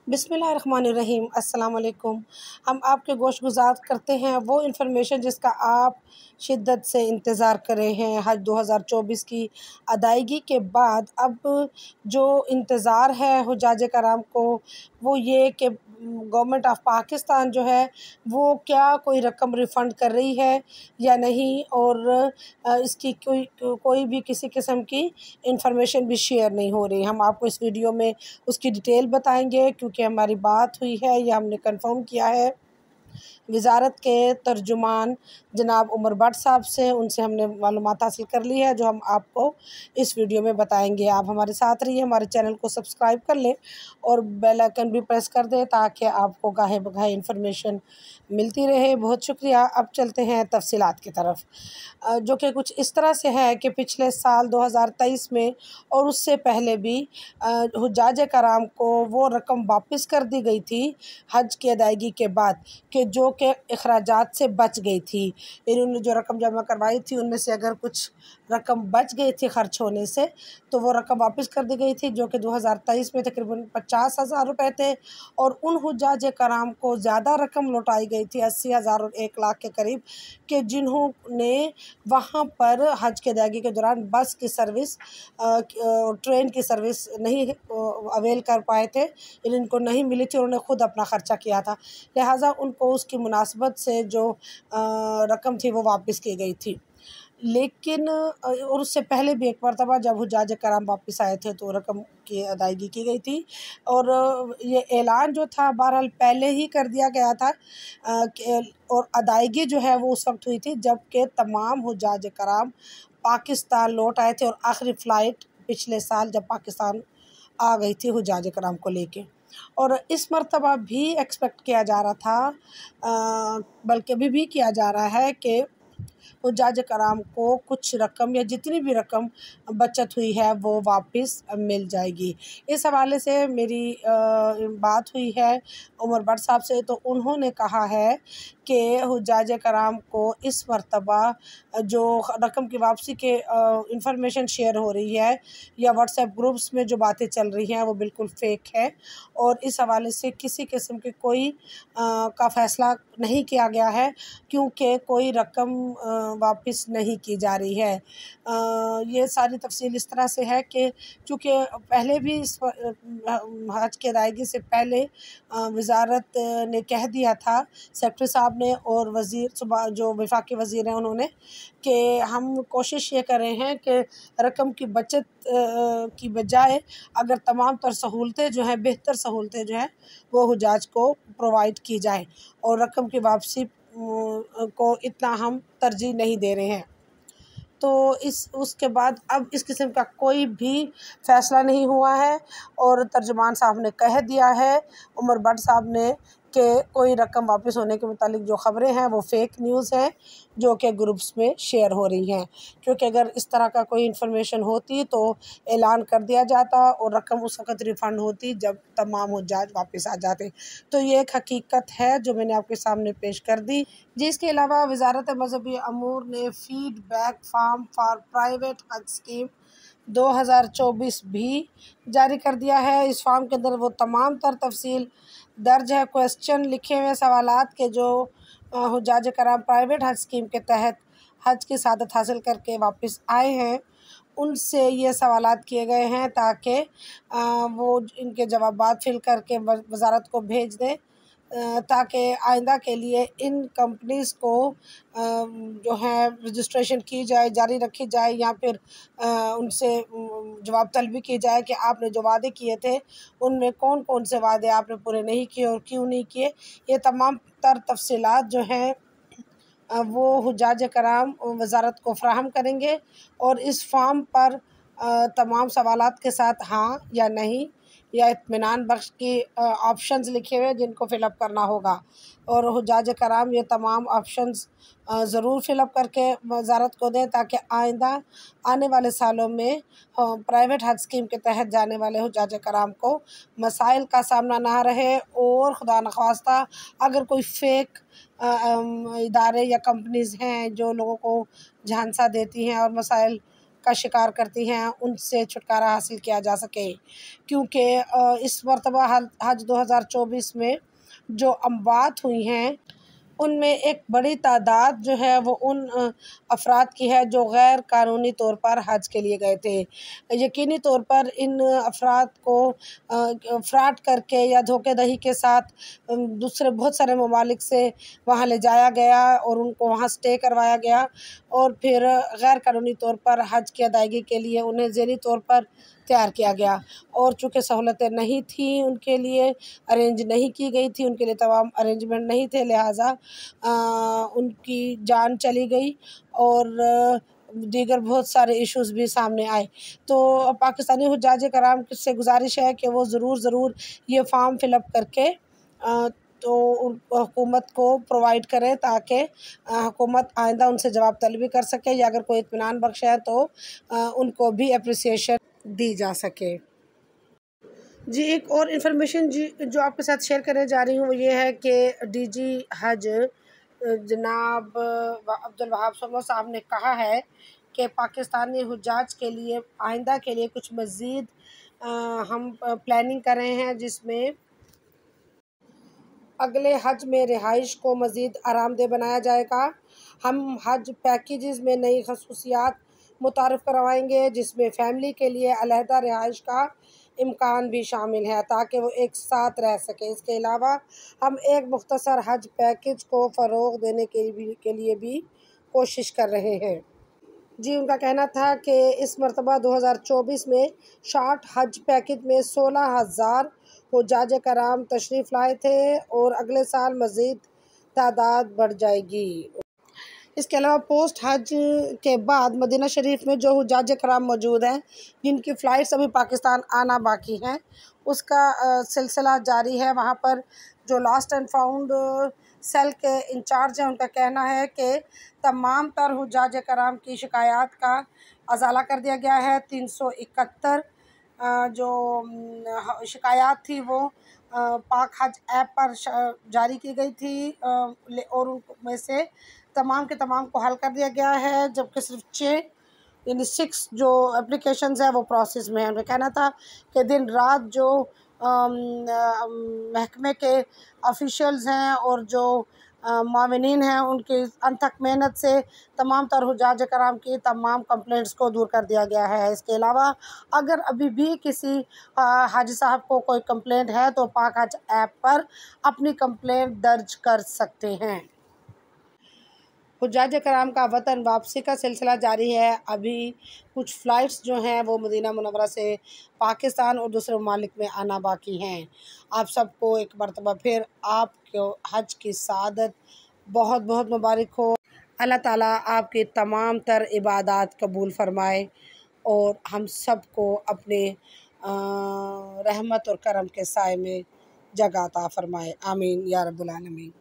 बिस्मिल्लाहिर्रहमानिर्रहीम। अस्सलाम वालेकुम। हम आपके गोशगुजार करते हैं वो इन्फॉर्मेशन जिसका आप शिद्दत से इंतज़ार कर रहे हैं। हज 2024 की अदायगी के बाद अब जो इंतज़ार है हुज्जाज कराम को वो ये कि गवर्नमेंट ऑफ पाकिस्तान जो है वो क्या कोई रकम रिफ़ंड कर रही है या नहीं, और इसकी कोई भी किसी किस्म की इंफॉर्मेशन भी शेयर नहीं हो रही। हम आपको इस वीडियो में उसकी डिटेल बताएंगे क्योंकि हमारी बात हुई है या हमने कंफर्म किया है वज़ारत के तर्जुमान जनाब उमर भट्ट साहब से। उनसे हमने मालूमात हासिल कर ली है जो हम आपको इस वीडियो में बताएंगे। आप हमारे साथ रहिए, हमारे चैनल को सब्सक्राइब कर लें और बेल आइकन भी प्रेस कर दें ताकि आपको गाहे बगाहे इंफॉर्मेशन मिलती रहे। बहुत शुक्रिया। अब चलते हैं तफसीलात की तरफ, जो कि कुछ इस तरह से है कि पिछले साल 2023 में और उससे पहले भी हुज्जाज कराम को वो रकम वापस कर दी गई थी हज की अदायगी के बाद कि जो के अखराजात से बच गई थी। इन्होंने जो रकम जमा करवाई थी उनमें से अगर कुछ रकम बच गई थी खर्च होने से तो वो रकम वापस कर दी गई थी, जो कि 2023 में तकरीबन 50,000 रुपये थे। और उन हुज्जाज कराम को ज़्यादा रकम लौटाई गई थी, 80,000 और 1 लाख के करीब, कि जिन्होंने वहाँ पर हज की अदायगी के दौरान बस की सर्विस ट्रेन की सर्विस नहीं अवेल कर पाए थे, इनको नहीं मिली थी, उन्होंने ख़ुद अपना ख़र्चा किया था, लिहाजा उनको उसकी मुनासबत से जो रकम थी वो वापस की गई थी। लेकिन और उससे पहले भी एक मरतबा जब हुज्जाज कराम वापस आए थे तो रकम की अदायगी की गई थी। और ये ऐलान जो था बहरहाल पहले ही कर दिया गया था और अदायगी जो है वो उस वक्त हुई थी जबकि तमाम हुज्जाज कराम पाकिस्तान लौट आए थे और आखिरी फ़्लाइट पिछले साल जब पाकिस्तान आ गई थी हुज्जाज कराम को लेके। और इस मरतबा भी एक्सपेक्ट किया जा रहा था, बल्कि अभी भी किया जा रहा है कि हुज्जाज कराम को कुछ रकम या जितनी भी रकम बचत हुई है वो वापस मिल जाएगी। इस हवाले से मेरी बात हुई है उमर भट्ट साहब से, तो उन्होंने कहा है कि हुज्जाज कराम को इस मरतबा जो रकम की वापसी के इंफॉर्मेशन शेयर हो रही है या व्हाट्सएप ग्रुप्स में जो बातें चल रही हैं वो बिल्कुल फ़ेक है और इस हवाले से किसी किस्म के कोई का फ़ैसला नहीं किया गया है क्योंकि कोई रकम वापस नहीं की जा रही है। ये सारी तफसील इस तरह से है कि चूँकि पहले भी इस हज की अदायगी से पहले वज़ारत ने कह दिया था, सेक्रेटरी साहब ने और वज़ीर सुबह जो वफाकी वज़ीर हैं उन्होंने, कि हम कोशिश ये कर रहे हैं कि रकम की बचत की बजाय अगर तमाम तर सहूलतें जो हैं, बेहतर सहूलतें जो हैं वो हुज्जाज को प्रोवाइड की जाए और रकम की वापसी को इतना हम तरजीह नहीं दे रहे हैं। तो उसके बाद अब इस किस्म का कोई भी फ़ैसला नहीं हुआ है और तर्जुमान साहब ने कह दिया है उमर भट्ट साहब ने कि कोई रकम वापस होने के मुतालिक जो ख़बरें हैं वो फ़ेक न्यूज़ हैं जो कि ग्रुप्स में शेयर हो रही हैं। क्योंकि अगर इस तरह का कोई इन्फॉर्मेशन होती तो ऐलान कर दिया जाता और रकम उस वक़्त रिफ़ंड होती जब तमाम हुज्जाज वापस आ जाते। तो ये एक हकीकत है जो मैंने आपके सामने पेश कर दी। जी, इसके अलावा वज़ारत मज़हबी अमूर ने फ़ीडबैक फ़ॉर्म फॉर प्राइवेट हज स्कीम 2024 भी जारी कर दिया है। इस फॉर्म के अंदर वो तमाम तर तफसील दर्ज है, क्वेश्चन लिखे हुए सवालात के जो हुज्जाज कराम प्राइवेट हज स्कीम के तहत हज की सआदत हासिल करके वापस आए हैं उनसे ये सवालात किए गए हैं ताकि वो इनके जवाबात फिल करके वज़ारत को भेज दें ताकि आइंदा के लिए इन कंपनीज़ को जो है रजिस्ट्रेशन की जाए, जारी रखी जाए या फिर उनसे जवाब तलबी की जाए कि आपने जो वादे किए थे उनमें कौन कौन से वादे आपने पूरे नहीं किए और क्यों नहीं किए। ये तमाम तर तफसीलात जो हैं वो हुज्जाज कराम वज़ारत को फ़राहम करेंगे और इस फॉर्म पर तमाम सवालात के साथ हाँ या नहीं या इत्मीनान बख्श की ऑप्शंस लिखे हुए जिनको फ़िलअप करना होगा और हुज्जाज कराम ये तमाम ऑप्शंस ज़रूर फ़िलअप करके वज़ारत को दें ताकि आइंदा आने वाले सालों में प्राइवेट हज स्कीम के तहत जाने वाले हुज्जाज कराम को मसाइल का सामना ना रहे और खुदा न ख्वास्ता अगर कोई फ़ेक इदारे या कंपनीज़ हैं जो लोगों को झांसा देती हैं और मसाइल का शिकार करती हैं उनसे छुटकारा हासिल किया जा सके, क्योंकि इस मरतबा हज 2024 में जो अमवात हुई हैं उनमें एक बड़ी तादाद जो है वो उन अफराद की है जो गैर कानूनी तौर पर हज के लिए गए थे। यकीनी तौर पर इन अफराद को फ्रॉड करके या धोखेधड़ी के साथ दूसरे बहुत सारे ममालिक से वहाँ ले जाया गया और उनको वहाँ स्टे करवाया गया और फिर गैर कानूनी तौर पर हज की अदायगी के लिए उन्हें ज़ेरी तौर पर तैयार किया गया। और चूँकि सहूलतें नहीं थी उनके लिए, अरेंज नहीं की गई थी, उनके लिए तमाम अरेंजमेंट नहीं थे, लिहाजा उनकी जान चली गई और दीगर बहुत सारे इश्यूज़ भी सामने आए। तो पाकिस्तानी हुज्जाज कराम से गुजारिश है कि वो ज़रूर ये फॉर्म फ़िलअप करके तो हुकूमत को प्रोवाइड करें ताकि हुकूमत आइंदा उनसे जवाब तलबी कर सके या अगर कोई इत्मीनान बख्श है तो उनको भी अप्रिसिएशन दी जा सके। जी, एक और इन्फॉर्मेशन जी जो आपके साथ शेयर करने जा रही हूँ वो ये है कि डीजी हज जनाब अब्दुल वहाब समो साहब ने कहा है कि पाकिस्तानी हुज्जाज के लिए आइंदा के लिए कुछ मज़ीद हम प्लानिंग कर रहे हैं, जिसमें अगले हज में रिहाइश को मज़ीद आरामदेह बनाया जाएगा। हम हज पैकेजेस में नई खसूसियात मुतारफ़ करवाएंगे जिसमें फ़ैमिली के लिए अलहदा रिहाइश का इम्कान भी शामिल है ताकि वो एक साथ रह सकें। इसके अलावा हम एक मुख्तसर हज पैकेज को फ़रोग़ देने के लिए भी कोशिश कर रहे हैं। जी, उनका कहना था कि इस मरतबा 2024 में 60 हज पैकेज में 16,000 हुज्जाज कराम तशरीफ़ लाए थे और अगले साल मज़ीद तादाद बढ़ जाएगी। इसके अलावा पोस्ट हज के बाद मदीना शरीफ में जो हुज्जाज कराम मौजूद हैं जिनकी फ़्लाइट्स अभी पाकिस्तान आना बाकी हैं उसका सिलसिला जारी है। वहाँ पर जो लॉस्ट एंड फाउंड सेल के इंचार्ज हैं उनका कहना है कि तमाम तर हुज्जाज कराम की शिकायत का अज़ाला कर दिया गया है। 371 जो शिकायत थी वो पाक हज ऐप पर जारी की गई थी और उनमें से तमाम के तमाम को हल कर दिया गया है, जबकि सिर्फ 6 यानी 6 जो एप्लीकेशंस हैं वो प्रोसेस में है। उनका कहना था कि दिन रात जो महकमे के ऑफिशियल्स हैं और जो माविनीन हैं उनकी अनथक मेहनत से तमाम तर हुज्जाज कराम की तमाम कंप्लेंट्स को दूर कर दिया गया है। इसके अलावा अगर अभी भी किसी हाजी साहब को कोई कंप्लेंट है तो पाक हज ऐप पर अपनी कंप्लेंट दर्ज कर सकते हैं। हुज्जाज कराम का वतन वापसी का सिलसिला जारी है। अभी कुछ फ़्लाइट्स जो हैं वो मदीना मुनव्वरा से पाकिस्तान और दूसरे ममालिक में आना बाकी हैं। आप सबको एक मरतबा फिर आपको हज की सआदत बहुत बहुत मुबारक हो। अल्लाह ताला आपकी तमाम तर इबादत कबूल फ़रमाए और हम सब को अपने रहमत और करम के साए में जगह अता फ़रमाए। आमीन या रब्बुल आलमीन।